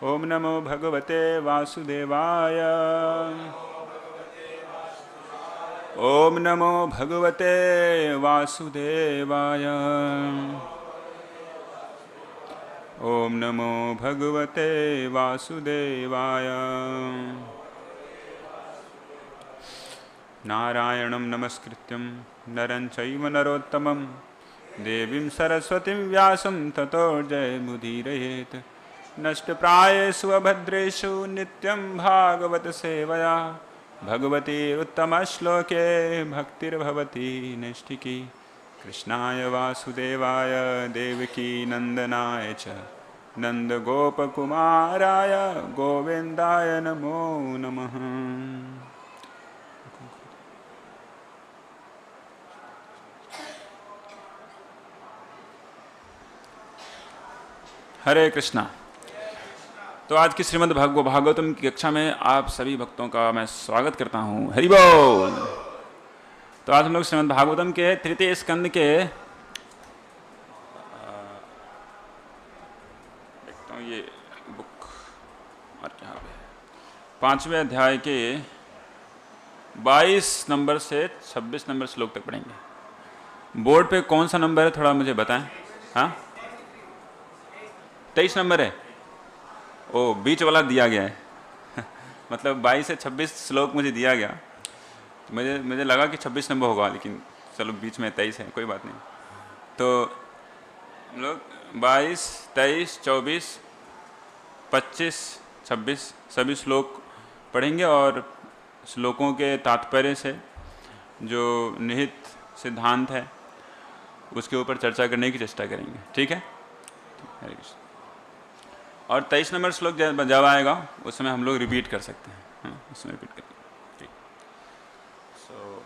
ओम नमो भगवते वासुदेवाय। ओम नमो भगवते वासुदेवाय। ओम नमो भगवते वासुदेवाय। नारायणं नमस्कृत्यं नरं चैव नरोत्तमं देवीं सरस्वतीं व्यासं ततो जयमुदीरयेत्। नष्टप्रायेषु अभद्रेषु नित्यं भागवत सेवया भगवती उत्तमश्लोके भक्तिर्भवति नैष्ठिकी। कृष्णाय वासुदेवाय देवकी नंदनाय च नन्दगोपकुमाराय गोविन्दाय नमो नमः। हरे कृष्णा। तो आज की श्रीमद् भागवतम की कक्षा में आप सभी भक्तों का मैं स्वागत करता हूँ। हरि बोल। तो आज हम लोग श्रीमद् भागवतम के तृतीय स्कंद के देखता हूँ ये बुक और यहाँ पे 5वें अध्याय के 22 नंबर से 26 नंबर श्लोक तक पढ़ेंगे। बोर्ड पे कौन सा नंबर है थोड़ा मुझे बताएं। हाँ 23 नंबर है। ओ बीच वाला दिया गया है मतलब 22 से 26 श्लोक मुझे दिया गया। मुझे लगा कि 26 नंबर होगा, लेकिन चलो बीच में 23 है, कोई बात नहीं। तो हम लोग 22, 23, 24, 25, 26 सभी श्लोक पढ़ेंगे और श्लोकों के तात्पर्य से जो निहित सिद्धांत है उसके ऊपर चर्चा करने की चेष्टा करेंगे। ठीक है। हरे कृष्ण। और 23 नंबर श्लोक जब आएगा उस समय हम लोग रिपीट कर सकते हैं। उसमें रिपीट करेंगे। ठीक। सो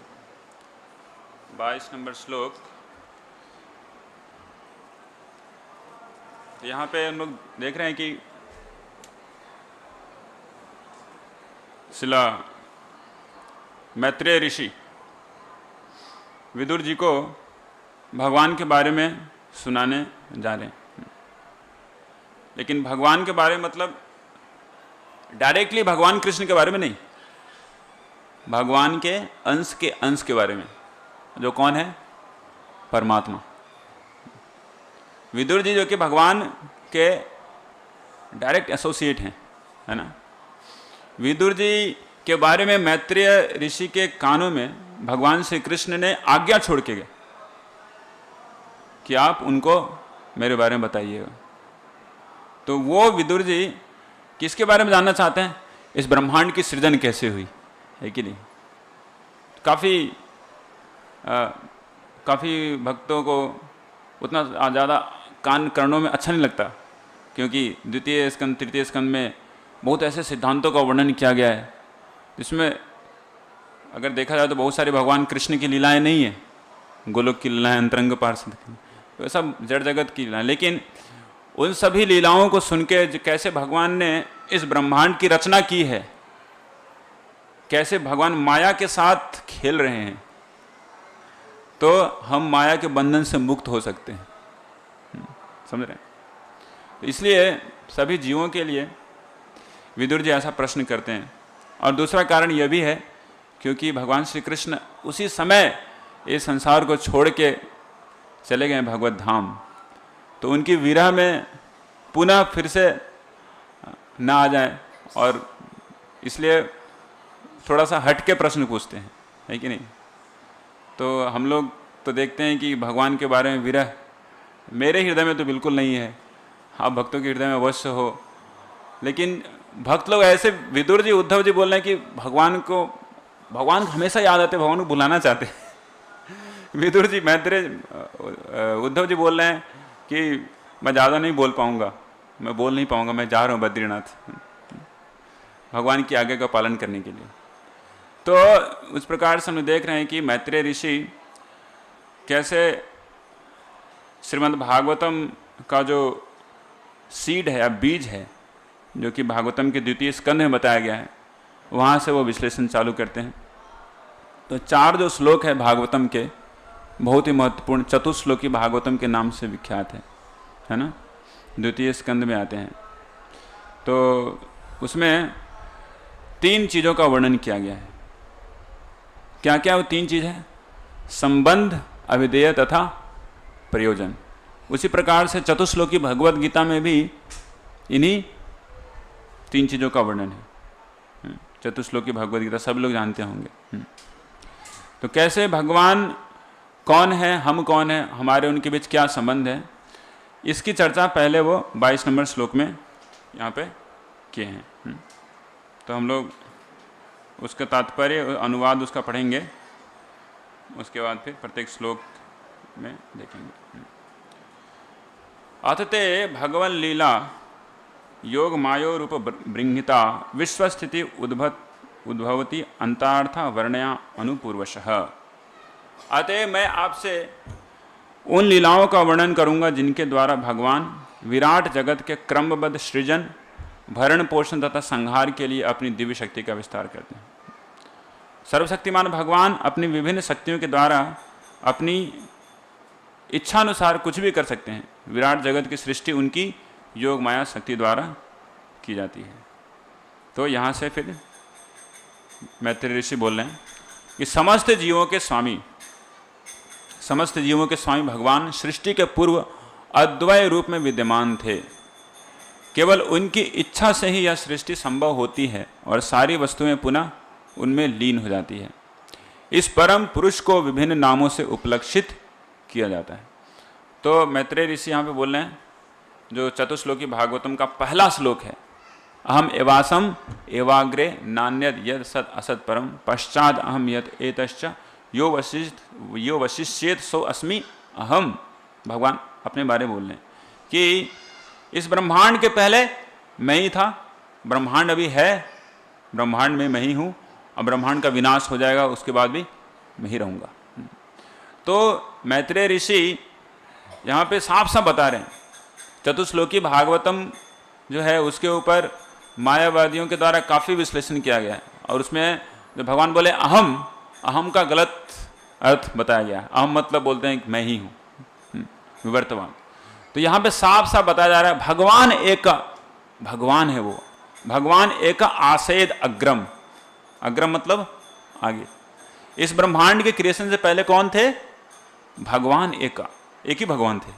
22 नंबर श्लोक। यहाँ पे हम लोग देख रहे हैं कि शिला मैत्रेय ऋषि विदुर जी को भगवान के बारे में सुनाने जा रहे हैं। लेकिन भगवान के बारे में मतलब डायरेक्टली भगवान कृष्ण के बारे में नहीं, भगवान के अंश के बारे में, जो कौन है? परमात्मा। विदुर जी जो कि भगवान के डायरेक्ट एसोसिएट हैं, है ना। विदुर जी के बारे में मैत्रेय ऋषि के कानों में भगवान श्री कृष्ण ने आज्ञा छोड़ के गए कि आप उनको मेरे बारे में बताइएगा। तो वो विदुर जी किसके बारे में जानना चाहते हैं? इस ब्रह्मांड की सृजन कैसे हुई, है कि नहीं। काफ़ी भक्तों को उतना ज़्यादा कान कर्णों में अच्छा नहीं लगता, क्योंकि द्वितीय स्कंद तृतीय स्कंद में बहुत ऐसे सिद्धांतों का वर्णन किया गया है जिसमें अगर देखा जाए तो बहुत सारी भगवान कृष्ण की लीलाएं नहीं है, गोलोक की लीलाएं, अंतरंग पार्षद की, तो सब जड़ जगत की लीलाएं। लेकिन उन सभी लीलाओं को सुन के कैसे भगवान ने इस ब्रह्मांड की रचना की है, कैसे भगवान माया के साथ खेल रहे हैं, तो हम माया के बंधन से मुक्त हो सकते हैं। समझ रहे हैं। इसलिए सभी जीवों के लिए विदुर जी ऐसा प्रश्न करते हैं। और दूसरा कारण यह भी है क्योंकि भगवान श्री कृष्ण उसी समय इस संसार को छोड़ के चले गए भगवत धाम, तो उनकी विरह में पुनः फिर से ना आ जाए, और इसलिए थोड़ा सा हट के प्रश्न पूछते हैं, है कि नहीं। तो हम लोग तो देखते हैं कि भगवान के बारे में विरह मेरे हृदय में तो बिल्कुल नहीं है, आप भक्तों के हृदय में अवश्य हो। लेकिन भक्त लोग ऐसे, विदुर जी उद्धव जी बोल रहे हैं कि भगवान हमेशा याद आते, भगवान को बुलाना चाहते हैं। विदुर जी उद्धव जी बोल रहे हैं कि मैं ज़्यादा नहीं बोल पाऊँगा, मैं जा रहा हूँ बद्रीनाथ भगवान की आज्ञा का पालन करने के लिए। तो उस प्रकार से हम देख रहे हैं कि मैत्रेय ऋषि कैसे श्रीमद् भागवतम का जो सीड है या बीज है, जो कि भागवतम के द्वितीय स्कंध में बताया गया है, वहाँ से वो विश्लेषण चालू करते हैं। तो 4 जो श्लोक है भागवतम के, बहुत ही महत्वपूर्ण चतुश्लोकी भागवतम के नाम से विख्यात है ना, द्वितीय स्कंद में आते हैं। तो उसमें 3 चीज़ों का वर्णन किया गया है। क्या क्या वो 3 चीज़ है? संबंध, अभिधेय तथा प्रयोजन। उसी प्रकार से चतुश्लोकी भगवत गीता में भी इन्हीं 3 चीज़ों का वर्णन है। चतुश्लोकी भगवत गीता सब लोग जानते होंगे। तो कैसे भगवान कौन है, हम कौन है, हमारे उनके बीच क्या संबंध है, इसकी चर्चा पहले वो 22 नंबर श्लोक में यहाँ पे किए हैं। तो हम लोग उसका तात्पर्य, अनुवाद उसका पढ़ेंगे, उसके बाद फिर प्रत्येक श्लोक में देखेंगे। अथ ते भगवन् लीला योग मायो रूप बृंहिता विश्वस्थिति उद्भवती अंतार्थ वर्णया अनुपूर्वशः। अतः मैं आपसे उन लीलाओं का वर्णन करूंगा जिनके द्वारा भगवान विराट जगत के क्रमबद्ध सृजन, भरण पोषण तथा संहार के लिए अपनी दिव्य शक्ति का विस्तार करते हैं। सर्वशक्तिमान भगवान अपनी विभिन्न शक्तियों के द्वारा अपनी इच्छानुसार कुछ भी कर सकते हैं। विराट जगत की सृष्टि उनकी योग माया शक्ति द्वारा की जाती है। तो यहाँ से फिर मैत्रेय ऋषि बोल रहे हैं कि समस्त जीवों के स्वामी भगवान सृष्टि के पूर्व अद्वय रूप में विद्यमान थे। केवल उनकी इच्छा से ही यह सृष्टि संभव होती है और सारी वस्तुएं पुनः उनमें लीन हो जाती है। इस परम पुरुष को विभिन्न नामों से उपलक्षित किया जाता है। तो मैत्रेय ऋषि यहाँ पे बोल रहे हैं, जो चतुश्लोकी भागवतम का पहला श्लोक है, अहम एवासम एवाग्रे नान्यद यद सत असत परम पश्चाद अहम यत एतश्च यो वशिष्येत सो अस्मि अहम। भगवान अपने बारे में बोल रहे हैं कि इस ब्रह्मांड के पहले मैं ही था, ब्रह्मांड अभी है, ब्रह्मांड में मैं ही हूँ, अब ब्रह्मांड का विनाश हो जाएगा, उसके बाद भी मैं ही रहूँगा। तो मैत्रेय ऋषि यहाँ पे साफ साफ बता रहे हैं, चतुश्लोकी भागवतम जो है उसके ऊपर मायावादियों के द्वारा काफ़ी विश्लेषण किया गया है और उसमें जो भगवान बोले अहम का गलत अर्थ बताया गया है। अहम मतलब बोलते हैं कि मैं ही हूँ, विवर्तवान। तो यहाँ पे साफ साफ बताया जा रहा है भगवान एक भगवान है, वो भगवान एक आसेद अग्रम, अग्रम मतलब आगे। इस ब्रह्मांड के क्रिएशन से पहले कौन थे? भगवान एक ही भगवान थे,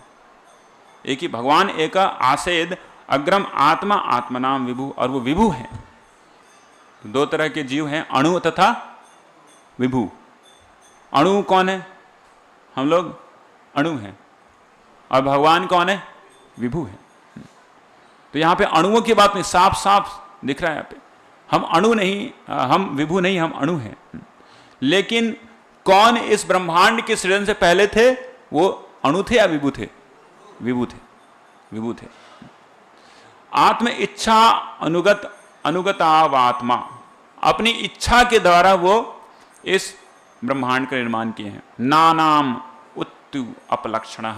एक ही भगवान एक आसेद अग्रम आत्मा आत्मनाम विभु, और वो विभु हैं। 2 तरह के जीव हैं, अणु तथा विभु। अणु कौन है? हम लोग अणु हैं, और भगवान कौन है? विभु है। तो यहाँ पे अणुओं की बात नहीं, साफ साफ दिख रहा है यहाँ पे, हम अणु नहीं, हम विभु नहीं, हम अणु हैं। लेकिन कौन इस ब्रह्मांड के सृजन से पहले थे? वो अणु थे या विभु थे? विभु थे। आत्म इच्छा अनुगतावात्मा, अपनी इच्छा के द्वारा वो इस ब्रह्मांड का निर्माण किए हैं। नानाम उत्तु अपलक्षण।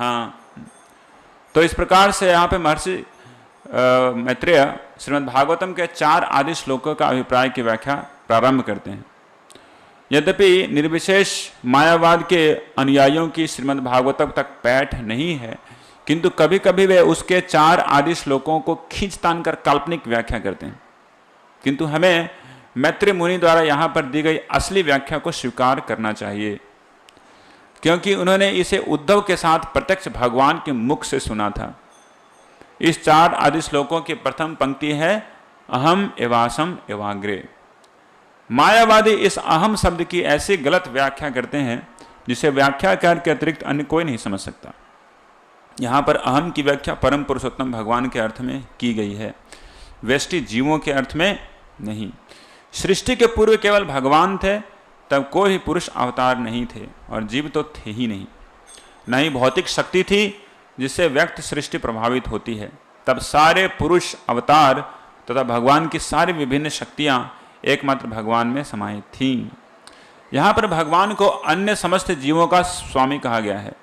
तो इस प्रकार से यहाँ पे महर्षि मैत्रेय श्रीमद् भागवतम के 4 आदि श्लोकों का अभिप्राय की व्याख्या प्रारंभ करते हैं। यद्यपि निर्विशेष मायावाद के अनुयायियों की श्रीमद् भागवतम तक पैठ नहीं है, किंतु कभी कभी वे उसके 4 आदि श्लोकों को खींच तान कर काल्पनिक व्याख्या करते हैं। किंतु हमें मैत्रेय मुनि द्वारा यहाँ पर दी गई असली व्याख्या को स्वीकार करना चाहिए, क्योंकि उन्होंने इसे उद्धव के साथ प्रत्यक्ष भगवान के मुख से सुना था। इस 4 आदि श्लोकों की प्रथम पंक्ति है अहम एवासम एवाग्रे। मायावादी इस अहम शब्द की ऐसी गलत व्याख्या करते हैं जिसे व्याख्याकार के अतिरिक्त अन्य कोई नहीं समझ सकता। यहाँ पर अहम की व्याख्या परम पुरुषोत्तम भगवान के अर्थ में की गई है, व्यष्टि जीवों के अर्थ में नहीं। सृष्टि के पूर्व केवल भगवान थे, तब कोई भी पुरुष अवतार नहीं थे और जीव तो थे ही नहीं। न ही भौतिक शक्ति थी जिससे व्यक्त सृष्टि प्रभावित होती है। तब सारे पुरुष अवतार तथा भगवान की सारी विभिन्न शक्तियाँ एकमात्र भगवान में समाहित थीं। यहाँ पर भगवान को अन्य समस्त जीवों का स्वामी कहा गया है।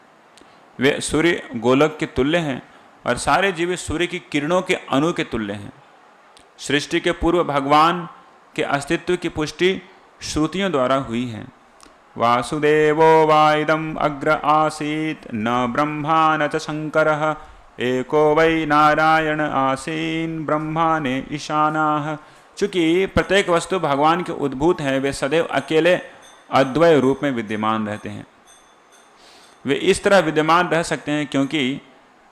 वे सूर्य गोलक के तुल्य हैं और सारे जीव सूर्य की किरणों के अणु के तुल्य हैं। सृष्टि के पूर्व भगवान के अस्तित्व की पुष्टि श्रुतियों द्वारा हुई है। वासुदेवो वा इदम् अग्र आसीत् न ब्रह्मा न च शंकरः एको वै नारायण आसीन ब्रह्माने ईशानाः। चूंकि प्रत्येक वस्तु भगवान के उद्भूत है, वे सदैव अकेले अद्वय रूप में विद्यमान रहते हैं। वे इस तरह विद्यमान रह सकते हैं क्योंकि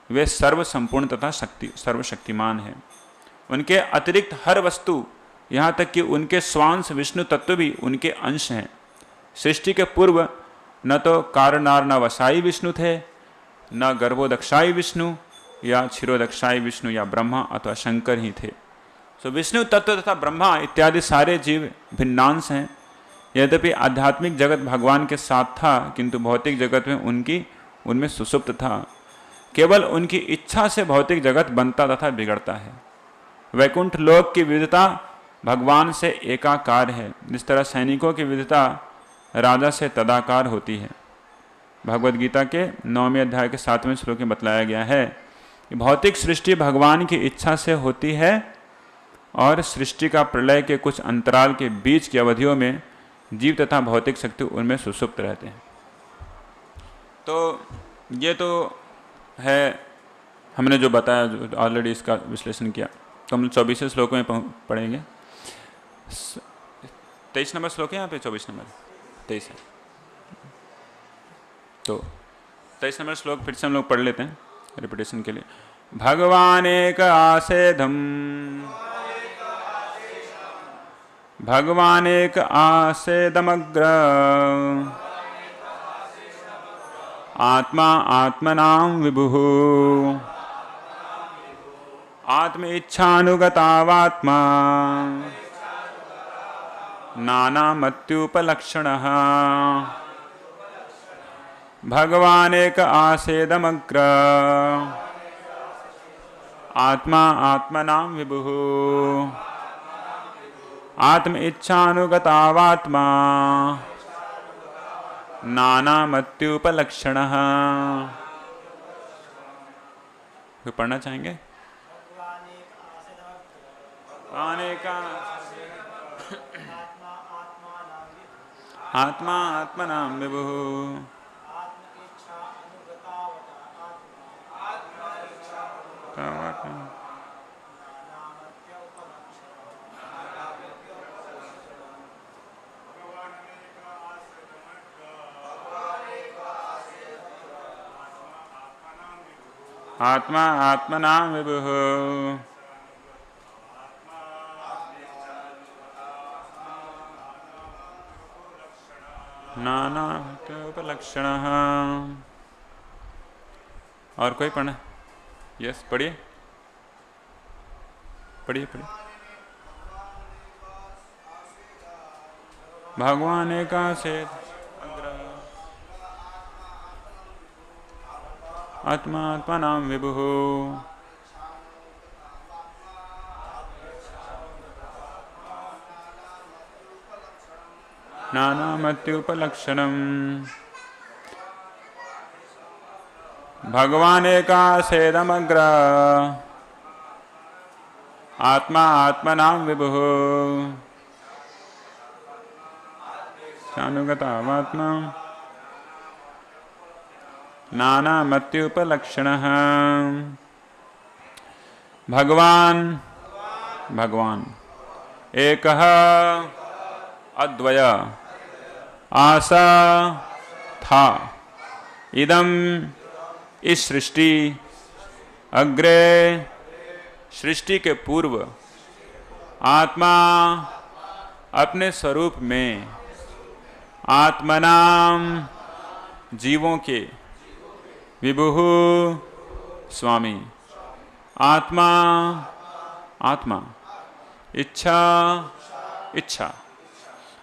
वे सर्व संपूर्ण तथा सर्वशक्तिमान है। उनके अतिरिक्त हर वस्तु, यहाँ तक कि उनके स्वांश विष्णु तत्व भी उनके अंश हैं। सृष्टि के पूर्व न तो कारणार्णवशायी विष्णु थे, न गर्भोदक्षायी विष्णु या क्षीरोदक्षायी विष्णु या ब्रह्मा अथवा शंकर ही थे। सो विष्णु तत्व तथा ब्रह्मा इत्यादि सारे जीव भिन्नांश हैं। यद्यपि आध्यात्मिक जगत भगवान के साथ था, किंतु भौतिक जगत में उनमें सुसुप्त था। केवल उनकी इच्छा से भौतिक जगत बनता तथा बिगड़ता है। वैकुंठ लोक की विविधता भगवान से एकाकार है, जिस तरह सैनिकों की विविधता राजा से तदाकार होती है। भगवद गीता के 9वें अध्याय के 7वें श्लोक में बतलाया गया है कि भौतिक सृष्टि भगवान की इच्छा से होती है और सृष्टि का प्रलय के कुछ अंतराल के बीच की अवधियों में जीव तथा भौतिक शक्ति उनमें सुसुप्त रहते हैं। तो ये तो है, हमने जो बताया, जो ऑलरेडी इसका विश्लेषण किया। तो हम 24वें श्लोक में पढ़ेंगे। 23 नंबर श्लोक है यहाँ पे, 24 नंबर 23 है। तो 23 नंबर श्लोक फिर से हम लोग पढ़ लेते हैं रिपीटेशन के लिए। भगवान एक आसेधम, भगवान एक आसेदमग्र, आत्मा आत्मनां विभुः, आत्म इच्छानुगतावात्मा, नानामत्युपलक्षणः। भगवान एक आसेदमग्र, आत्मा आत्मनां विभुः, आत्म इच्छानुगतावात्मा, नानामत्युपलक्षणः। कोई पढ़ना चाहेंगे? आत्मा आत्मनां विभुः, आत्मा आत्मनां विभुः, नानामत्युपलक्षणः। और कोई पढ़ना? यस, पढ़िए पढ़िए पढ़िए। भगवान एका से आत्मा आत्मनां विभुः, नानामत्युपलक्षणम्। भगवान एकासेदमग्र, आत्मा आत्मनां विभुः, अनुगतावात्मा, नानामत्युपलक्षणः। भगवान एकः अद्वय आसा था, इदम इस सृष्टि, अग्रे सृष्टि के पूर्व, आत्मा अपने स्वरूप में, आत्मनाम जीवों के, विभुः स्वामी, आत्मा आत्मा, इच्छा,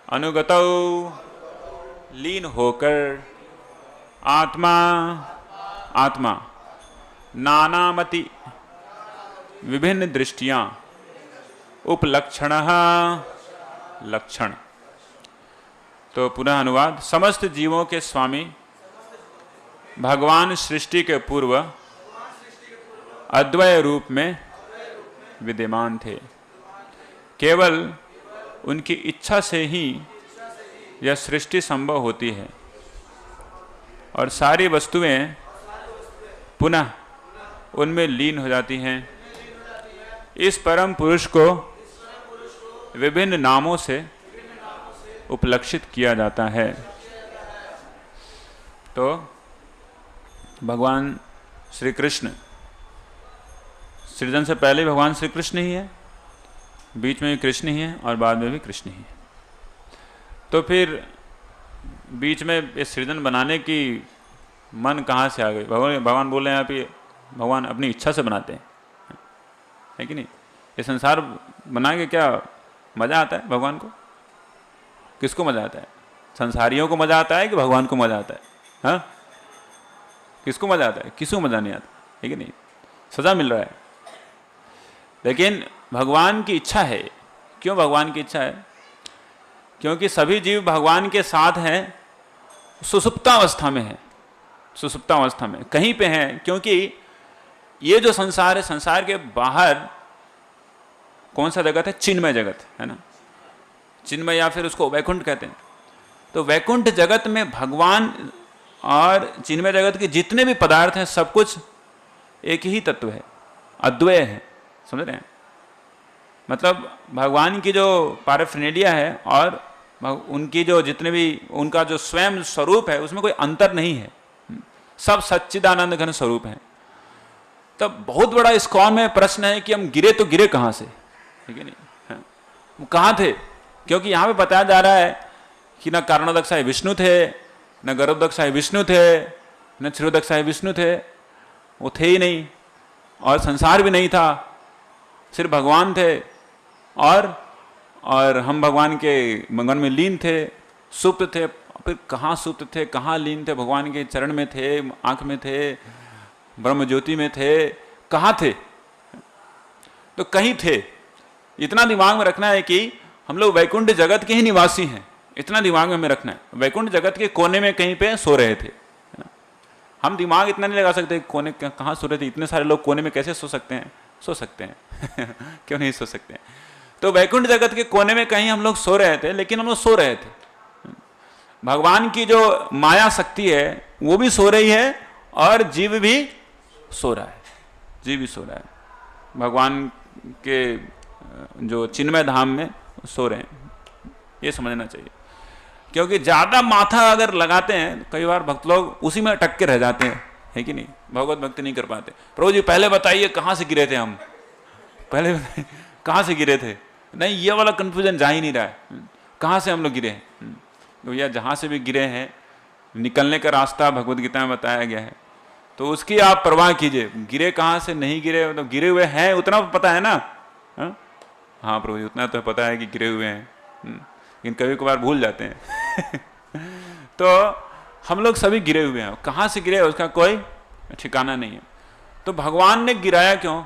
अनुगतौ लीन होकर, आत्मा नानामति विभिन्न दृष्टियां, उपलक्षणः लक्षण। तो पुनः अनुवाद। समस्त जीवों के स्वामी भगवान सृष्टि के पूर्व अद्वय रूप में विद्यमान थे। केवल उनकी इच्छा से ही यह सृष्टि संभव होती है और सारी वस्तुएं पुनः उनमें लीन हो जाती हैं। इस परम पुरुष को विभिन्न नामों से उपलक्षित किया जाता है। तो भगवान श्री कृष्ण, सृजन से पहले भगवान श्री कृष्ण ही है, बीच में भी कृष्ण ही है और बाद में भी कृष्ण ही है। तो फिर बीच में इस सृजन बनाने की मन कहाँ से आ गई? भगवान बोल रहे हैं यहाँ पे, भगवान अपनी इच्छा से बनाते हैं, है कि नहीं? ये संसार बना के क्या मज़ा आता है भगवान को? किसको मज़ा आता है? संसारियों को मज़ा आता है कि भगवान को मज़ा आता है? हाँ, किसको मज़ा आता है? किसी को मज़ा नहीं आता, है कि नहीं? सज़ा मिल रहा है। लेकिन भगवान की इच्छा है। क्यों भगवान की इच्छा है? क्योंकि सभी जीव भगवान के साथ हैं, सुसुप्तावस्था में है, सुसुप्तावस्था में कहीं पे हैं। क्योंकि ये जो संसार है, संसार के बाहर कौन सा जगत है? चिन्मय जगत है ना, चिन्मय, या फिर उसको वैकुंठ कहते हैं। तो वैकुंठ जगत में भगवान और चिन्मय जगत के जितने भी पदार्थ हैं सब कुछ एक ही तत्व है, अद्वय है। समझ रहे हैं? मतलब भगवान की जो पैराफिनेलिया है और उनकी जो जितने भी उनका जो स्वयं स्वरूप है उसमें कोई अंतर नहीं है, सब सच्चिदानंद घन स्वरूप है। तब बहुत बड़ा इस कौन में प्रश्न है कि हम गिरे तो गिरे कहाँ से, ठीक है नहीं? वो कहाँ थे? क्योंकि यहाँ पे बताया जा रहा है कि न कारणोदक्षाय विष्णु थे, न गर्भोदक्षाय विष्णु थे, न क्षीरोदक्षाय विष्णु थे, वो थे ही नहीं। और संसार भी नहीं था, सिर्फ भगवान थे। और हम भगवान के मंगन में लीन थे, सुप्त थे। फिर कहाँ सुप्त थे, कहाँ लीन थे? भगवान के चरण में थे, आँख में थे, ब्रह्म ज्योति में थे, कहाँ थे? तो कहीं थे। इतना दिमाग में रखना है कि हम लोग वैकुंठ जगत के ही निवासी हैं, इतना दिमाग में हमें रखना है। वैकुंठ जगत के कोने में कहीं पे सो रहे थे। हम दिमाग इतना नहीं लगा सकते कोने कहाँ सो रहे थे। इतने सारे लोग कोने में कैसे सो सकते हैं? सो सकते हैं क्यों नहीं सो सकते हैं? तो वैकुंठ जगत के कोने में कहीं हम लोग सो रहे थे, लेकिन हम लोग सो रहे थे। भगवान की जो माया शक्ति है वो भी सो रही है और जीव भी सो रहा है, जीव भी सो रहा है। भगवान के जो चिन्मय धाम में सो रहे हैं, ये समझना चाहिए। क्योंकि ज़्यादा माथा अगर लगाते हैं, कई बार भक्त लोग उसी में अटक के रह जाते हैं, है कि नहीं? भगवत भक्ति नहीं कर पाते। प्रभु जी पहले बताइए कहाँ से गिरे थे हम, पहले बताइए कहाँ से गिरे थे। नहीं, ये वाला कन्फ्यूजन जा ही नहीं रहा है, कहाँ से हम लोग गिरे हैं। तो भैया जहाँ से भी गिरे हैं, निकलने का रास्ता भगवत गीता में बताया गया है, तो उसकी आप परवाह कीजिए। गिरे कहाँ से, नहीं गिरे, मतलब गिरे हुए हैं उतना पता है ना। हाँ प्रभु जी उतना तो पता है कि गिरे हुए हैं, लेकिन कभी कभार भूल जाते हैं तो हम लोग सभी गिरे हुए हैं, कहाँ से गिरे उसका कोई ठिकाना नहीं है। तो भगवान ने गिराया क्यों?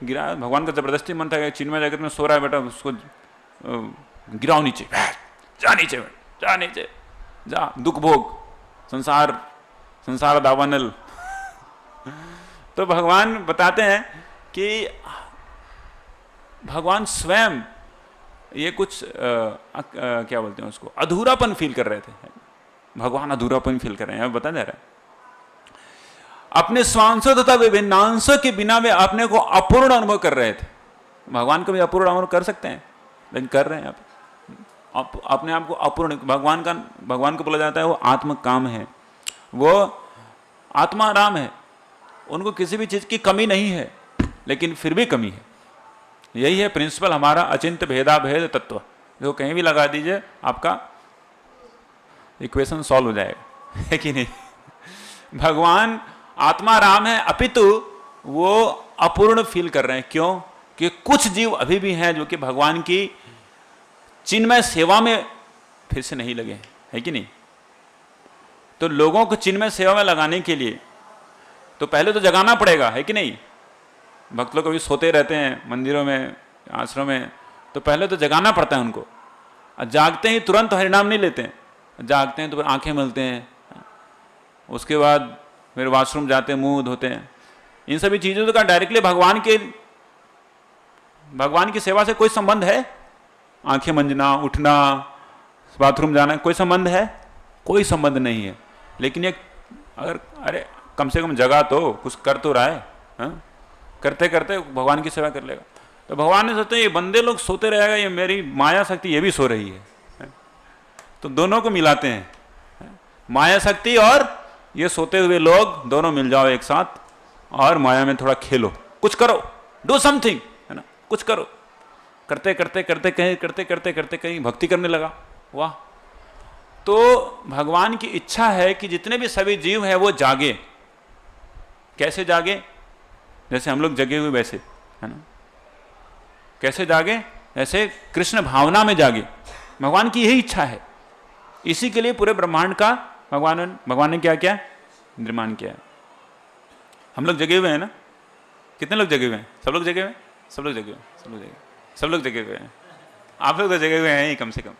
गिराया, भगवान का जबरदस्ती मन था कि चिन्मय जगत में सो रहा है बेटा, उसको गिराओ नीचे, जा नीचे, जा नीचे, जा, दुख भोग, संसार दावानल तो भगवान बताते हैं कि भगवान स्वयं ये कुछ क्या बोलते हैं उसको, अधूरापन फील कर रहे थे। भगवान अधूरापन फील कर रहे हैं, बता दे रहा है। अपने स्वांशों तथा विभिन्नांशों के बिना वे अपने को अपूर्ण अनुभव कर रहे थे। भगवान को भी अपूर्ण अनुभव कर सकते हैं, लेकिन कर रहे हैं आप अपने आप को अपूर्ण। भगवान को बोला जाता है वो आत्म काम है, वो आत्मा राम है, उनको किसी भी चीज की कमी नहीं है, लेकिन फिर भी कमी है। यही है प्रिंसिपल हमारा, अचिंत्य भेदा भेद तत्व। जो कहीं भी लगा दीजिए आपका इक्वेशन सॉल्व हो जाएगा, है कि नहीं? भगवान आत्मा राम है, अपितु वो अपूर्ण फील कर रहे हैं। क्यों? कि कुछ जीव अभी भी हैं जो कि भगवान की चिन्मय सेवा में फिर से नहीं लगे, है कि नहीं? तो लोगों को चिन्मय सेवा में लगाने के लिए तो पहले तो जगाना पड़ेगा, है कि नहीं? भक्त लोग कभी सोते रहते हैं मंदिरों में, आश्रम में, तो पहले तो जगाना पड़ता है उनको। और जागते ही तुरंत हरिनाम नहीं लेते हैं, जागते हैं तो फिर आंखें मलते हैं, उसके बाद फिर वॉशरूम जाते हैं, मुंह धोते हैं। इन सभी चीज़ों का डायरेक्टली भगवान की सेवा से कोई संबंध है? आंखें मंजना, उठना, बाथरूम जाना, कोई संबंध है? कोई संबंध नहीं है। लेकिन ये अगर अरे कम से कम जगह तो कुछ कर तो रहा है, हाँ? करते करते भगवान की सेवा कर लेगा। तो भगवान ने सोचते ये बंदे लोग सोते रहेगा, ये मेरी माया शक्ति ये भी सो रही है, तो दोनों को मिलाते हैं, माया शक्ति और ये सोते हुए लोग दोनों मिल जाओ एक साथ और माया में थोड़ा खेलो, कुछ करो, डू समथिंग, है ना, कुछ करो। करते करते करते कहीं करते करते करते कहीं भक्ति करने लगा। वाह! तो भगवान की इच्छा है कि जितने भी सभी जीव हैं वो जागे। कैसे जागे? जैसे हम लोग जगे हुए वैसे, है ना। कैसे जागे? ऐसे कृष्ण भावना में जागे। भगवान की यही इच्छा है। इसी के लिए पूरे ब्रह्मांड का भगवान ने क्या क्या निर्माण किया है। हम लोग जगे हुए हैं ना। कितने लोग जगे हुए हैं? सब लोग जगे हुए हैं, सब लोग जगे हुए हैं, सब लोग जगे, सब लोग जगे हुए हैं। आप लोग तो जगे हुए हैं ही कम से कम।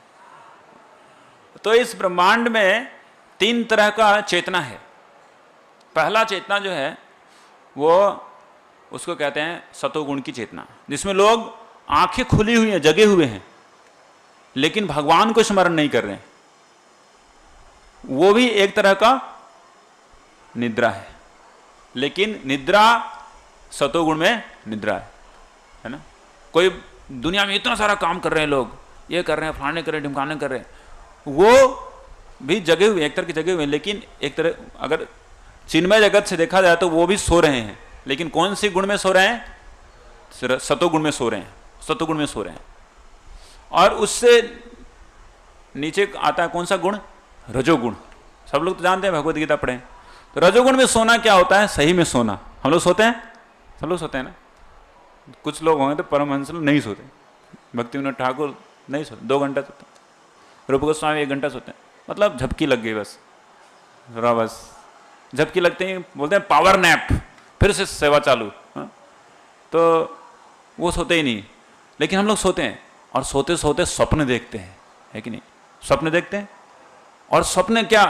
तो इस ब्रह्मांड में 3 तरह का चेतना है। पहला चेतना जो है वो उसको कहते हैं सतोगुण की चेतना, जिसमें लोग आंखें खुली हुई हैं, जगे हुए हैं, लेकिन भगवान को स्मरण नहीं कर रहे हैं। वो भी एक तरह का निद्रा है, लेकिन निद्रा सतोगुण में निद्रा है ना। कोई दुनिया में इतना सारा काम कर रहे हैं लोग, ये कर रहे हैं, फलाने कर रहे हैं, ढिमकाने कर रहे हैं, वो भी जगे हुए, एक तरह के जगे हुए हैं, लेकिन एक तरह अगर चिन्मय जगत से देखा जाए तो वो भी सो रहे हैं, लेकिन कौन सी गुण में सो रहे हैं? सतोगुण में सो रहे हैं, सतोगुण में सो रहे हैं। और उससे नीचे आता है कौन सा गुण? रजोगुण। सब लोग तो जानते हैं, भगवत गीता पढ़े। तो रजोगुण में सोना क्या होता है? सही में सोना। हम लोग सोते हैं, सब लोग सोते हैं ना। कुछ लोग होंगे तो परमहंस लोग नहीं सोते, भक्ति विनोद ठाकुर नहीं सोते, 2 घंटा सोते, रूप गोस्वामी 1 घंटा सोते हैं, मतलब झपकी लग गई बस, थोड़ा बस झपकी लगते ही बोलते हैं पावर नैप, फिर से सेवा चालू। हाँ? तो वो सोते ही नहीं, लेकिन हम लोग सोते हैं और सोते सोते स्वप्न देखते हैं, है कि नहीं? स्वप्न देखते हैं, और स्वप्न क्या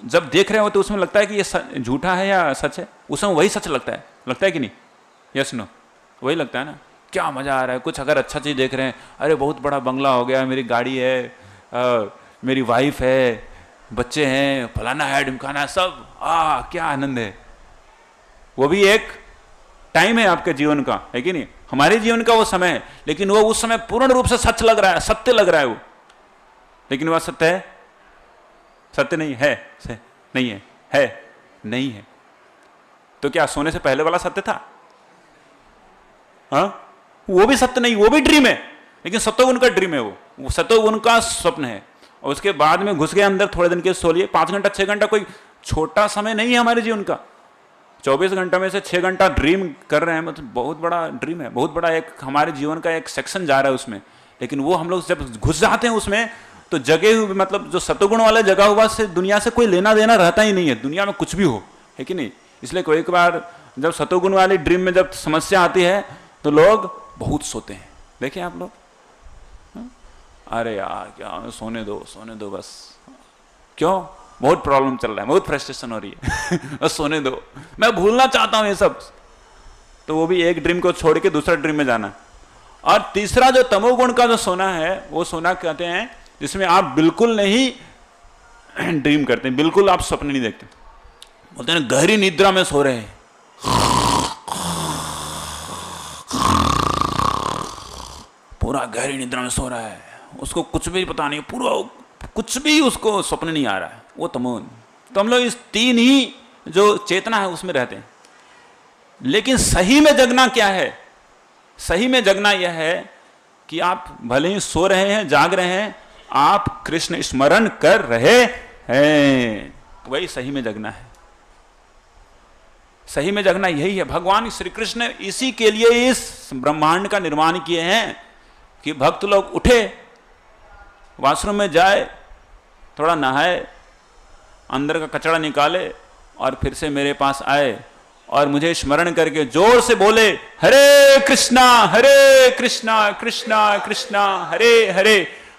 जब देख रहे हो तो उसमें लगता है कि ये झूठा है या सच है? उसमें वही सच लगता है कि नहीं? यस नो, वही लगता है ना। क्या मजा आ रहा है, कुछ अगर अच्छा चीज देख रहे हैं, अरे बहुत बड़ा बंगला हो गया, मेरी गाड़ी है, मेरी वाइफ है, बच्चे हैं, फलाना है, ढिमकाना है, सब क्या आनंद है। वो भी एक टाइम है आपके जीवन का, है कि नहीं? हमारे जीवन का वो समय है, लेकिन वो उस समय पूर्ण रूप से सच लग रहा है, सत्य लग रहा है वो, लेकिन वह सत्य है? सत्य नहीं है, नहीं है नहीं है। तो क्या सोने से पहले वाला सत्य था? हाँ, वो भी सत्य नहीं, वो भी ड्रीम है, लेकिन सतोगुण का ड्रीम है वो सतोगुण का स्वप्न है। और उसके बाद में घुस गए अंदर, थोड़े दिन के सो लिए, 5 घंटा 6 घंटा कोई छोटा समय नहीं है हमारे जीवन का। 24 घंटा में से 6 घंटा ड्रीम कर रहे हैं, मतलब बहुत बड़ा ड्रीम है, बहुत बड़ा एक हमारे जीवन का एक सेक्शन जा रहा है उसमें। लेकिन वो हम लोग जब घुस जाते हैं उसमें, तो जगे हुए, मतलब जो सतोगुण वाला जगा हुआ से दुनिया से कोई लेना देना रहता ही नहीं है, दुनिया में कुछ भी हो, है कि नहीं? इसलिए कोई एक बार जब सतोगुण वाली ड्रीम में जब समस्या आती है तो लोग बहुत सोते हैं। देखें आप लोग, अरे यार क्या, सोने दो बस। क्यों? बहुत प्रॉब्लम चल रहा है, बहुत फ्रस्ट्रेशन हो रही है बस सोने दो, मैं भूलना चाहता हूं ये सब। तो वो भी एक ड्रीम को छोड़ के दूसरा ड्रीम में जाना। और तीसरा जो तमोगुण का जो सोना है, वो सोना कहते हैं जिसमें आप बिल्कुल नहीं ड्रीम करते, बिल्कुल आप स्वप्न नहीं देखते, बोलते हैं गहरी निद्रा में सो रहे हैं, पूरा गहरी निद्रा में सो रहा है, उसको कुछ भी पता नहीं, पूरा कुछ भी उसको स्वप्न नहीं आ रहा है, वो तमोगुण। तो हम लोग इस 3 ही जो चेतना है उसमें रहते हैं। लेकिन सही में जगना क्या है? सही में जगना यह है कि आप भले ही सो रहे हैं, जाग रहे हैं, आप कृष्ण स्मरण कर रहे हैं, वही सही में जगना है। सही में जगना यही है। भगवान श्री कृष्ण ने इसी के लिए इस ब्रह्मांड का निर्माण किए हैं कि भक्त लोग उठे, वॉशरूम में जाए, थोड़ा नहाए, अंदर का कचरा निकाले और फिर से मेरे पास आए और मुझे स्मरण करके जोर से बोले हरे कृष्णा कृष्णा कृष्णा हरे हरे,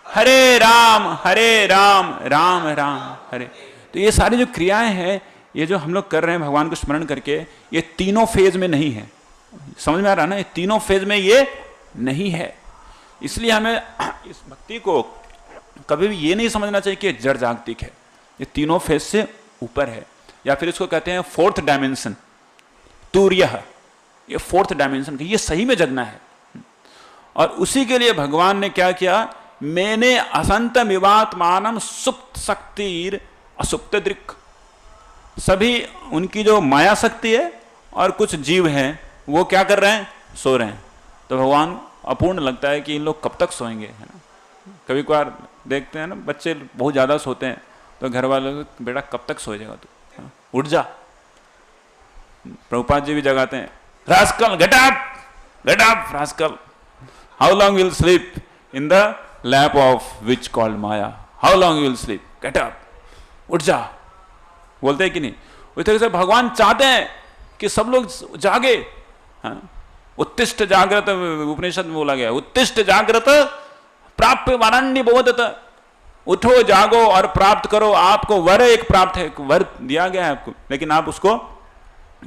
हरे राम राम राम हरे। तो ये सारी जो क्रियाएं हैं, ये जो हम लोग कर रहे हैं भगवान को स्मरण करके, ये तीनों फेज में नहीं है। समझ में आ रहा है ना? ये तीनों फेज में ये नहीं है। इसलिए हमें इस भक्ति को कभी भी ये नहीं समझना चाहिए कि जड़ जागतिक है, ये तीनों फेज से ऊपर है। या फिर इसको कहते हैं 4th डायमेंशन, तूर्य, ये फोर्थ डायमेंशन का, ये सही में जगना है। और उसी के लिए भगवान ने क्या किया, मैंने असंत मिवात्मानम सुप्त शक्तिर असुप्त दृक्, सभी उनकी जो माया शक्ति है और कुछ जीव हैं वो क्या कर रहे हैं, सो रहे हैं। तो भगवान अपूर्ण लगता है कि इन लोग कब तक सोएंगे, है ना। कभी कभार देखते हैं ना, बच्चे बहुत ज़्यादा सोते हैं तो घर वालों को, बेटा कब तक सो जाएगा तू, उठ जा। प्रभुपाद जी भी जगाते हैं, rascal get up rascal, how long will sleep in the lap of which called Maya, how long will sleep, get up, उठ जा, बोलते हैं कि नहीं। उस तरह से भगवान चाहते हैं कि सब लोग जागे। हाँ, उत्तिष्ठ जागृत, उपनिषद में बोला गया, उत्तिष्ठ जागृत प्राप्य वरण्य बोधत, उठो जागो और प्राप्त करो। आपको वर एक प्राप्त है, वर दिया गया है आपको, लेकिन आप उसको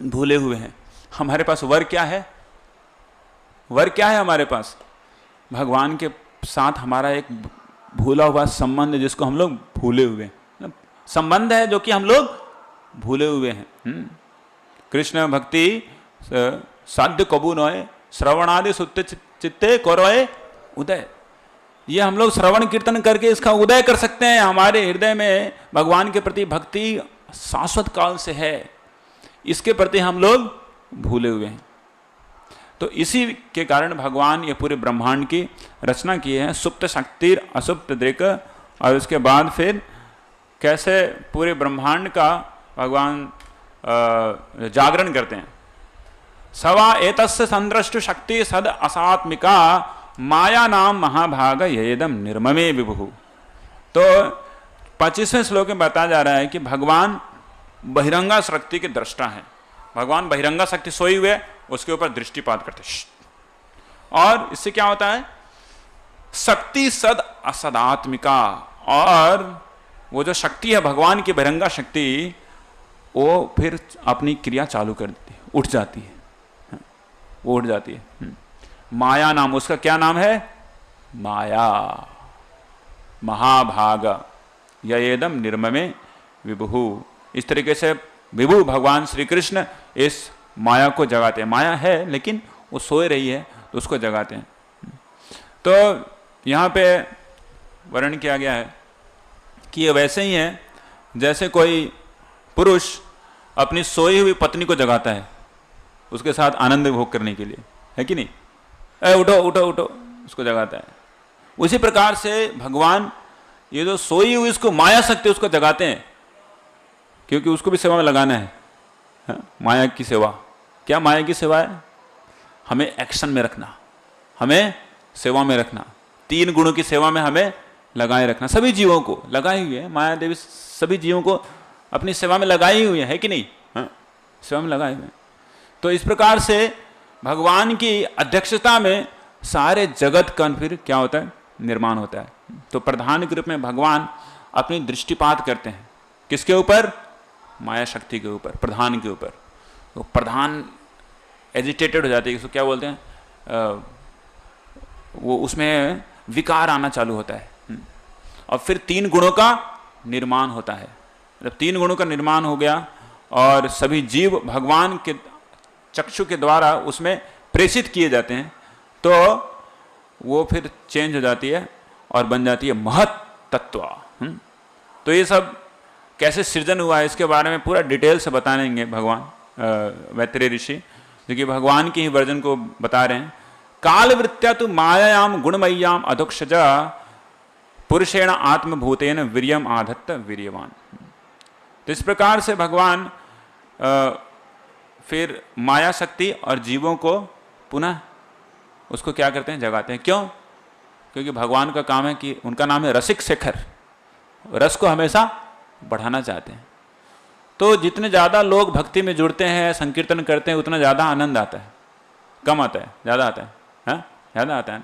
भूले हुए हैं। हमारे पास वर क्या है, वर क्या है हमारे पास, भगवान के साथ हमारा एक भूला हुआ संबंध, जिसको हम लोग भूले हुए हैं, संबंध है जो कि हम लोग भूले हुए हैं। कृष्ण भक्ति साध्य कबू नोए, श्रवणादि सुत्ते चित्ते करोए उदय। ये हम लोग श्रवण कीर्तन करके इसका उदय कर सकते हैं। हमारे हृदय में भगवान के प्रति भक्ति शाश्वत काल से है, इसके प्रति हम लोग भूले हुए हैं। तो इसी के कारण भगवान ये पूरे ब्रह्मांड की रचना की है, सुप्त शक्ति असुप्त दृक्। और उसके बाद फिर कैसे पूरे ब्रह्मांड का भगवान जागरण करते हैं। सवा एतस्य संदृष्ट शक्ति सद असात्मिका माया नाम महाभाग येदम निर्ममे विभु। तो 25वें श्लोक में बताया जा रहा है कि भगवान बहिरंगा शक्ति के दृष्टा हैं। भगवान बहिरंगा शक्ति सोई हुए उसके ऊपर दृष्टिपात करते, और इससे क्या होता है, शक्ति सद असदात्मिका। और वो जो शक्ति है भगवान की बहिरंगा शक्ति, वो फिर अपनी क्रिया चालू कर देती है, उठ जाती है, वो उठ जाती है। माया नाम, उसका क्या नाम है, माया, महाभाग येदम निर्ममे विभु। इस तरीके से विभु भगवान श्री कृष्ण इस माया को जगाते हैं। माया है लेकिन वो सोए रही है तो उसको जगाते हैं। तो यहाँ पे वर्णन किया गया है कि ये वैसे ही है जैसे कोई पुरुष अपनी सोई हुई पत्नी को जगाता है उसके साथ आनंद भोग करने के लिए, है कि नहीं, उठो उठो उठो, उसको जगाता है। उसी प्रकार से भगवान ये जो सोई हुई इसको माया शक्ति उसको जगाते हैं, क्योंकि उसको भी सेवा में लगाना है। माया की सेवा, क्या माया की सेवा है, हमें एक्शन में रखना, हमें सेवा में रखना, 3 गुणों की सेवा में हमें लगाए रखना। सभी जीवों को लगाए हुए हैं माया देवी, सभी जीवों को अपनी सेवा में लगाई हुई है कि नहीं, सेवा में लगाए हुए हैं। तो इस प्रकार से भगवान की अध्यक्षता में सारे जगत का फिर क्या होता है, निर्माण होता है। तो प्रधान के रूप में भगवान अपनी दृष्टिपात करते हैं, किसके ऊपर, माया शक्ति के ऊपर, प्रधान के ऊपर। तो प्रधान एजिटेटेड हो जाते हैं, इसको क्या बोलते हैं, वो उसमें विकार आना चालू होता है। और फिर 3 गुणों का निर्माण होता है। जब 3 गुणों का निर्माण हो गया और सभी जीव भगवान के चक्षु के द्वारा उसमें प्रेषित किए जाते हैं, तो वो फिर चेंज हो जाती है और बन जाती है महत तत्व। तो ये सब कैसे सृजन हुआ है इसके बारे में पूरा डिटेल से बताएंगे भगवान मैत्रेय ऋषि, जो कि भगवान के ही वर्जन को बता रहे हैं। काल वृत्त्या तो मायायाम गुणमय्याम अधोक्षजा पुरुषेण आत्मभूतेन वीर्यम आधत्त वीर्यवान। तो इस प्रकार से भगवान फिर माया शक्ति और जीवों को पुनः उसको क्या करते हैं, जगाते हैं। क्यों? क्योंकि भगवान का काम है कि उनका नाम है रसिक शेखर, रस को हमेशा बढ़ाना चाहते हैं। तो जितने ज़्यादा लोग भक्ति में जुड़ते हैं, संकीर्तन करते हैं, उतना ज़्यादा आनंद आता है। कम आता है, ज़्यादा आता है, हाँ ज़्यादा आता है,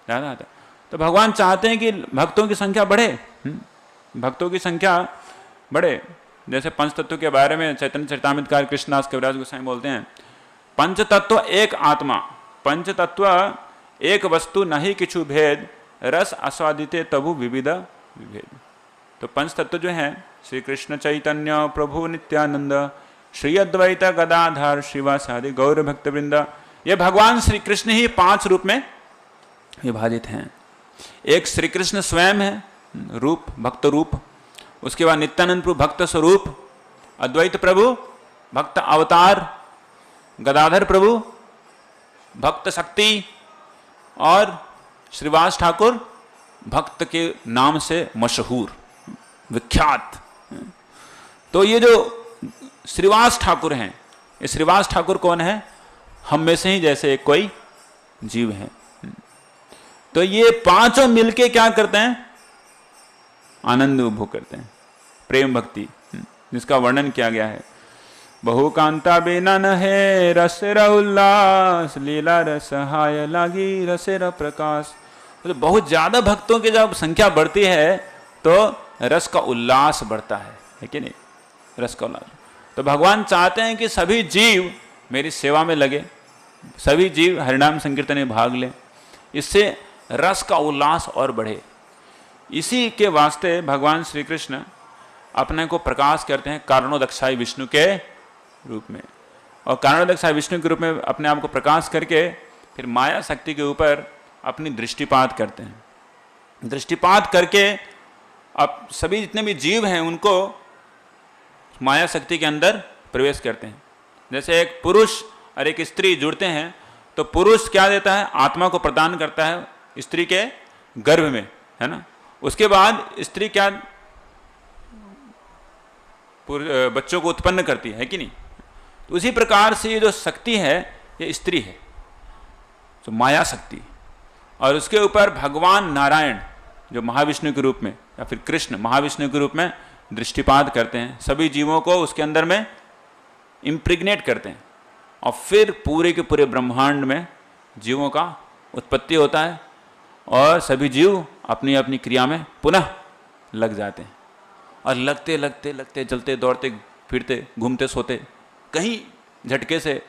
ज़्यादा आता है। तो भगवान चाहते हैं कि भक्तों की संख्या बढ़े, भक्तों की संख्या बढ़े। जैसे पंच तत्व के बारे में चैतन्य चरितामृतकार कृष्णदास कविराज गोस्वामी बोलते हैं, पंच तत्व एक आत्मा, पंच तत्व एक वस्तु नहीं किछु भेद, रस आस्वादिते तबु विविध विभेद। तो पंच तत्व जो हैं, श्री कृष्ण चैतन्य प्रभु नित्यानंद श्री अद्वैत गदाधर श्रीवासादि गौर भक्त वृंदा। ये भगवान श्री कृष्ण ही 5 रूप में विभाजित हैं। एक श्री कृष्ण स्वयं है, रूप भक्त रूप। उसके बाद नित्यानंद प्रभु भक्त स्वरूप, अद्वैत प्रभु भक्त अवतार, गदाधर प्रभु भक्त शक्ति, और श्रीवास ठाकुर भक्त के नाम से मशहूर विख्यात। तो ये जो श्रीवास ठाकुर हैं, ये श्रीवास ठाकुर कौन है? हम में से ही जैसे एक कोई जीव है। तो ये 5 मिलके क्या करते हैं? आनंद उपभोग करते हैं, प्रेम भक्ति, जिसका वर्णन किया गया है। बहु कांता बिना न है रस उल्लास, लीला रस हाय लागी रसेर प्रकाश। तो बहुत ज्यादा भक्तों की जब संख्या बढ़ती है तो रस का उल्लास बढ़ता है कि नहीं? रस का उल्लास। तो भगवान चाहते हैं कि सभी जीव मेरी सेवा में लगे, सभी जीव हरिनाम संकीर्तन में भाग लें, इससे रस का उल्लास और बढ़े। इसी के वास्ते भगवान श्री कृष्ण अपने को प्रकाश करते हैं कारणोदक्षाई विष्णु के रूप में, और कारणोदक्षाई विष्णु के रूप में अपने आप को प्रकाश करके फिर माया शक्ति के ऊपर अपनी दृष्टिपात करते हैं। दृष्टिपात करके अब सभी जितने भी जीव हैं उनको माया शक्ति के अंदर प्रवेश करते हैं। जैसे एक पुरुष और एक स्त्री जुड़ते हैं तो पुरुष क्या देता है? आत्मा को प्रदान करता है स्त्री के गर्भ में, है ना। उसके बाद स्त्री क्या बच्चों को उत्पन्न करती है कि नहीं? तो उसी प्रकार से ये जो शक्ति है ये स्त्री है, तो माया शक्ति। और उसके ऊपर भगवान नारायण जो महाविष्णु के रूप में या फिर कृष्ण महाविष्णु के रूप में दृष्टिपात करते हैं, सभी जीवों को उसके अंदर में इम्प्रिग्नेट करते हैं, और फिर पूरे के पूरे ब्रह्मांड में जीवों का उत्पत्ति होता है और सभी जीव अपनी अपनी क्रिया में पुनः लग जाते हैं। और लगते लगते लगते चलते दौड़ते फिरते घूमते सोते, कहीं झटके से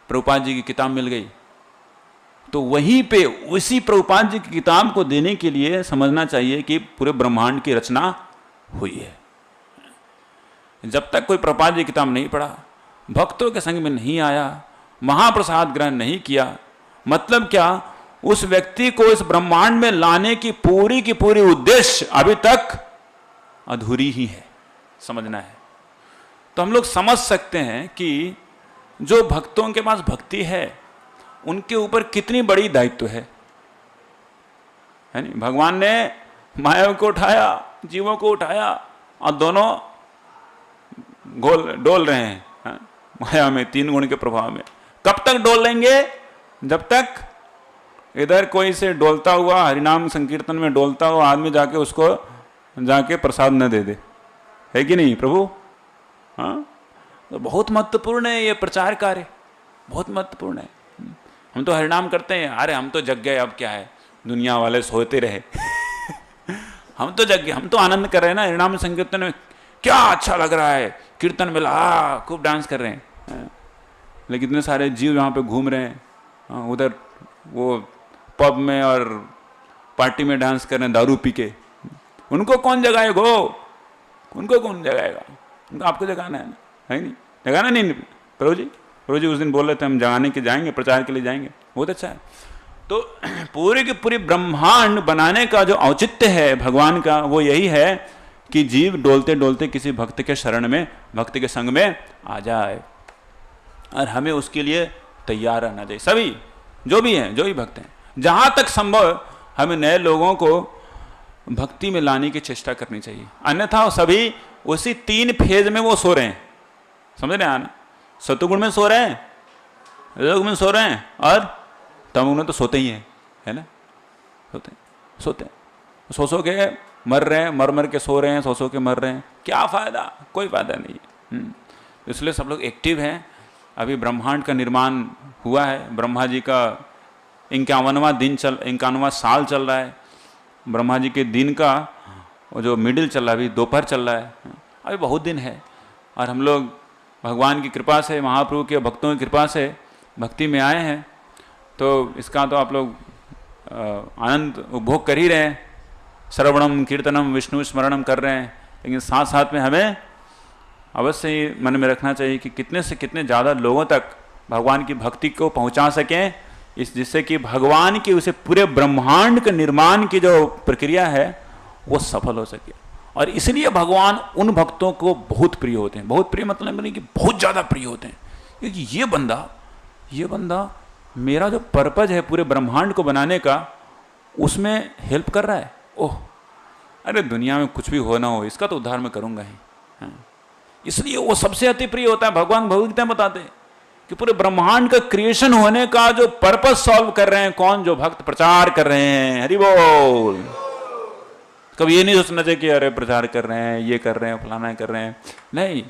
प्रभुपाद जी की किताब मिल गई तो वहीं पे उसी प्रभुपाद जी की किताब को देने के लिए समझना चाहिए कि पूरे ब्रह्मांड की रचना हुई है। जब तक कोई प्रभुपाद जी की किताब नहीं पढ़ा, भक्तों के संग में नहीं आया, महाप्रसाद ग्रहण नहीं किया, मतलब क्या? उस व्यक्ति को इस ब्रह्मांड में लाने की पूरी उद्देश्य अभी तक अधूरी ही है, समझना है। तो हम लोग समझ सकते हैं कि जो भक्तों के पास भक्ति है उनके ऊपर कितनी बड़ी दायित्व है नहीं? भगवान ने माया को उठाया, जीवों को उठाया, और दोनों डोल रहे हैं, हाँ? माया में 3 गुण के प्रभाव में। कब तक डोल लेंगे? जब तक इधर कोई से डोलता हुआ हरिनाम संकीर्तन में डोलता हुआ आदमी जाके उसको जाके प्रसाद न दे दे, है कि नहीं प्रभु? हाँ, तो बहुत महत्वपूर्ण है ये प्रचार कार्य, बहुत महत्वपूर्ण है। हम तो हरिनाम करते हैं, अरे हम तो जग गए, अब क्या है, दुनिया वाले सोते रहे हम तो जग गए, हम तो आनंद कर रहे हैं ना हरिनाम संकीर्तन में, क्या अच्छा लग रहा है, कीर्तन मिला, खूब डांस कर रहे हैं। लेकिन इतने सारे जीव यहाँ पे घूम रहे हैं, उधर वो पब में और पार्टी में डांस कर रहे हैं दारू पी के, उनको कौन जगाएगा? उनको कौन जगाएगा? उनको आपको जगाना है ना, है नहीं? जगाना नहीं प्रभु जी उस दिन बोल रहे थे हम जगाने के जाएंगे, प्रचार के लिए जाएंगे, बहुत अच्छा है। तो पूरे की पूरी ब्रह्मांड बनाने का जो औचित्य है भगवान का, वो यही है कि जीव डोलते डोलते किसी भक्त के शरण में, भक्त के संग में आ जाए, और हमें उसके लिए तैयार रहना चाहिए। सभी जो भी हैं, जो भी भक्त हैं, जहाँ तक संभव हमें नए लोगों को भक्ति में लाने की चेष्टा करनी चाहिए, अन्यथा सभी उसी 3 फेज में वो सो रहे हैं, समझ रहे हैं ना? सतुगुण में सो रहे हैं, रजोगुण में सो रहे हैं, और तमोगुण में तो सोते ही हैं, है ना? सोते सो के मर रहे हैं, मर के सो रहे हैं, सो के मर रहे हैं, क्या फायदा? कोई फायदा नहीं है। इसलिए सब लोग एक्टिव हैं। अभी ब्रह्मांड का निर्माण हुआ है, ब्रह्मा जी का 51वां साल चल रहा है, ब्रह्मा जी के दिन का जो मिडिल चल रहा है, अभी दोपहर चल रहा है, अभी बहुत दिन है। और हम लोग भगवान की कृपा से, महाप्रभु के भक्तों की कृपा से भक्ति में आए हैं, तो इसका तो आप लोग आनंद उपभोग कर ही रहे हैं, श्रवणम कीर्तनम विष्णु स्मरणम कर रहे हैं, लेकिन साथ साथ में हमें अवश्य ही मन में रखना चाहिए कि कितने से कितने ज़्यादा लोगों तक भगवान की भक्ति को पहुंचा सकें, जिससे कि भगवान की उसे पूरे ब्रह्मांड के निर्माण की जो प्रक्रिया है वो सफल हो सके। और इसलिए भगवान उन भक्तों को बहुत प्रिय होते हैं। बहुत प्रिय मतलब नहीं कि बहुत ज़्यादा प्रिय होते हैं, क्योंकि ये बंदा मेरा जो पर्पज है पूरे ब्रह्मांड को बनाने का, उसमें हेल्प कर रहा है। ओह, अरे दुनिया में कुछ भी हो ना हो, इसका तो उद्धार मैं करूँगा ही। हाँ। इसलिए वो सबसे अति प्रिय होता है। भगवान भगवद्गीता में बताते हैं कि पूरे ब्रह्मांड का क्रिएशन होने का जो पर्पस सॉल्व कर रहे हैं कौन? जो भक्त प्रचार कर रहे हैं। हरि बोल। कभी ये नहीं सोचना चाहिए कि अरे प्रचार कर रहे हैं, ये कर रहे हैं, फलाना कर रहे हैं। नहीं,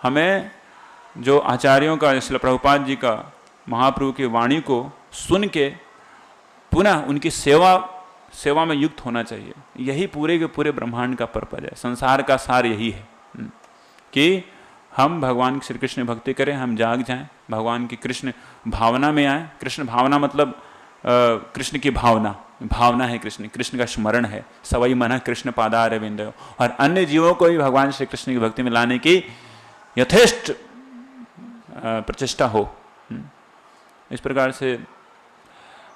हमें जो आचार्यों का, श्रील प्रभुपाद जी का, महाप्रभु की वाणी को सुन के पुनः उनकी सेवा में युक्त होना चाहिए। यही पूरे के पूरे ब्रह्मांड का पर्पज है। संसार का सार यही है कि हम भगवान की श्री कृष्ण भक्ति करें, हम जाग जाएं, भगवान की कृष्ण भावना में आए। कृष्ण भावना मतलब कृष्ण की भावना है कृष्ण का स्मरण है। सवई मन कृष्ण पादार विंदो। और अन्य जीवों को भी भगवान श्री कृष्ण की भक्ति में लाने की यथेष्ट प्रचेष्टा हो। इस प्रकार से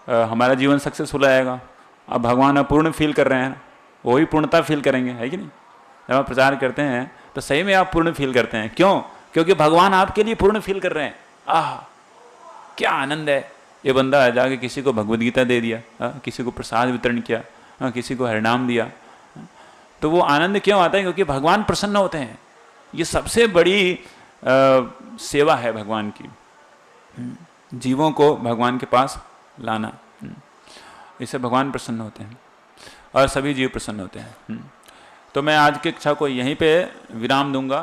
हमारा जीवन सक्सेसफुल आएगा। अब भगवान अपूर्ण फील कर रहे हैं, वही पूर्णता फील करेंगे, है कि नहीं? जब आप प्रचार करते हैं तो सही में आप पूर्ण फील करते हैं। क्यों? क्योंकि भगवान आपके लिए पूर्ण फील कर रहे हैं। आह, क्या आनंद है। ये बंदा जाके किसी को भगवद गीता दे दिया, किसी को प्रसाद वितरण किया, किसी को हरिनाम दिया, तो वो आनंद क्यों आता है? क्योंकि भगवान प्रसन्न होते हैं। ये सबसे बड़ी सेवा है भगवान की, जीवों को भगवान के पास लाना। इससे भगवान प्रसन्न होते हैं और सभी जीव प्रसन्न होते हैं। तो मैं आज की कक्षा को यहीं पे विराम दूंगा।